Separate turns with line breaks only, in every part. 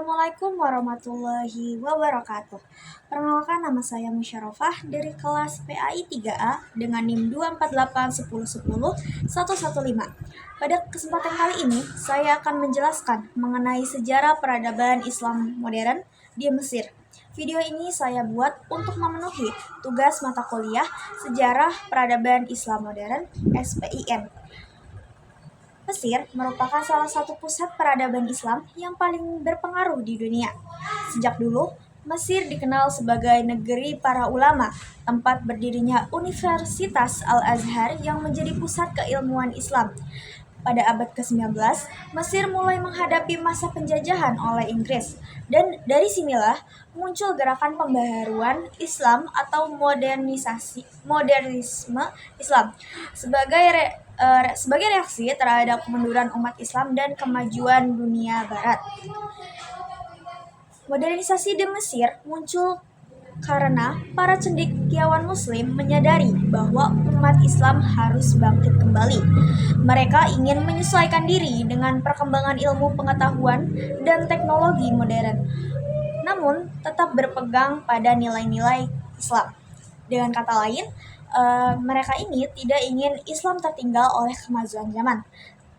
Assalamualaikum warahmatullahi wabarakatuh. Perkenalkan, nama saya Musyarofah dari kelas PAI 3A dengan NIM 24810101115. Pada kesempatan kali ini, saya akan menjelaskan mengenai sejarah peradaban Islam modern di Mesir. Video ini saya buat untuk memenuhi tugas mata kuliah Sejarah Peradaban Islam Modern (SPIM). Mesir merupakan salah satu pusat peradaban Islam yang paling berpengaruh di dunia. Sejak dulu, Mesir dikenal sebagai negeri para ulama, tempat berdirinya Universitas Al-Azhar yang menjadi pusat keilmuan Islam. Pada abad ke-19, Mesir mulai menghadapi masa penjajahan oleh Inggris, dan dari sinilah muncul gerakan pembaharuan Islam atau modernisme Islam sebagai reaksi terhadap kemunduran umat Islam dan kemajuan dunia Barat. Modernisasi di Mesir muncul karena para cendekiawan Muslim menyadari bahwa umat Islam harus bangkit kembali. Mereka ingin menyesuaikan diri dengan perkembangan ilmu pengetahuan dan teknologi modern, namun tetap berpegang pada nilai-nilai Islam. Dengan kata lain, mereka ini tidak ingin Islam tertinggal oleh kemajuan zaman,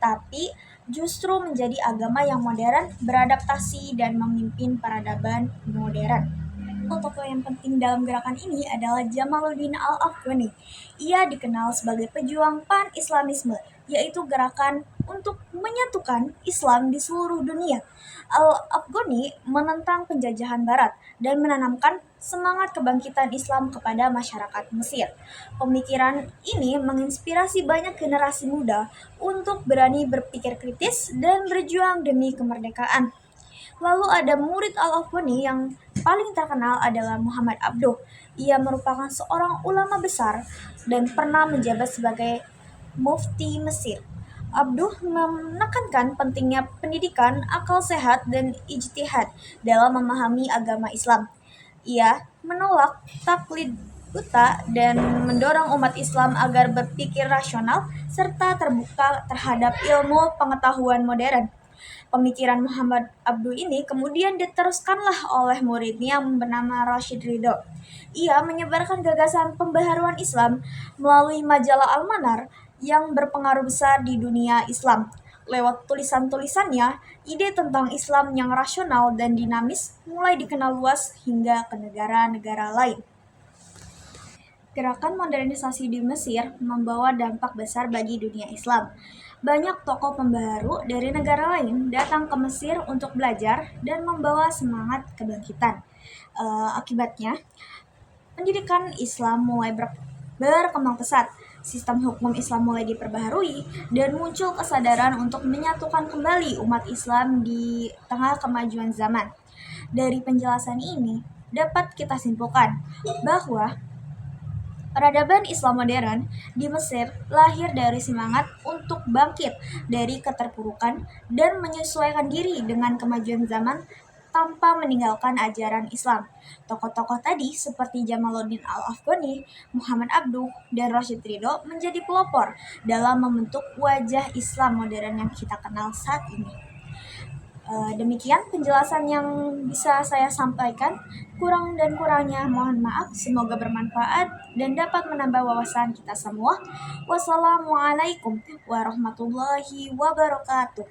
tapi justru menjadi agama yang modern, beradaptasi, dan memimpin peradaban modern. Tokoh yang penting dalam gerakan ini adalah Jamaluddin Al-Afghani. Ia dikenal sebagai pejuang pan-Islamisme, yaitu gerakan untuk menyatukan Islam di seluruh dunia. Al-Afghani menentang penjajahan Barat dan menanamkan semangat kebangkitan Islam kepada masyarakat Mesir. Pemikiran ini menginspirasi banyak generasi muda untuk berani berpikir kritis dan berjuang demi kemerdekaan. Lalu ada murid Al-Afghani yang paling terkenal adalah Muhammad Abduh. Ia merupakan seorang ulama besar dan pernah menjabat sebagai mufti Mesir. Abduh menekankan pentingnya pendidikan, akal sehat, dan ijtihad dalam memahami agama Islam. Ia menolak taklid buta dan mendorong umat Islam agar berpikir rasional serta terbuka terhadap ilmu pengetahuan modern. Pemikiran Muhammad Abduh ini kemudian diteruskanlah oleh muridnya yang bernama Rashid Ridho. Ia menyebarkan gagasan pembaharuan Islam melalui majalah Al-Manar yang berpengaruh besar di dunia Islam. Lewat tulisan-tulisannya, ide tentang Islam yang rasional dan dinamis mulai dikenal luas hingga ke negara-negara lain. Gerakan modernisasi di Mesir membawa dampak besar bagi dunia Islam. Banyak tokoh pembaharu dari negara lain datang ke Mesir untuk belajar dan membawa semangat kebangkitan. Akibatnya, pendidikan Islam mulai berkembang pesat, sistem hukum Islam mulai diperbaharui, dan muncul kesadaran untuk menyatukan kembali umat Islam di tengah kemajuan zaman. Dari penjelasan ini, dapat kita simpulkan bahwa peradaban Islam modern di Mesir lahir dari semangat untuk bangkit dari keterpurukan dan menyesuaikan diri dengan kemajuan zaman tanpa meninggalkan ajaran Islam. Tokoh-tokoh tadi seperti Jamaluddin Al-Afghani, Muhammad Abduh, dan Rashid Ridho menjadi pelopor dalam membentuk wajah Islam modern yang kita kenal saat ini. Demikian penjelasan yang bisa saya sampaikan. Kurang dan kurangnya mohon maaf. Semoga bermanfaat dan dapat menambah wawasan kita semua. Wassalamualaikum warahmatullahi wabarakatuh.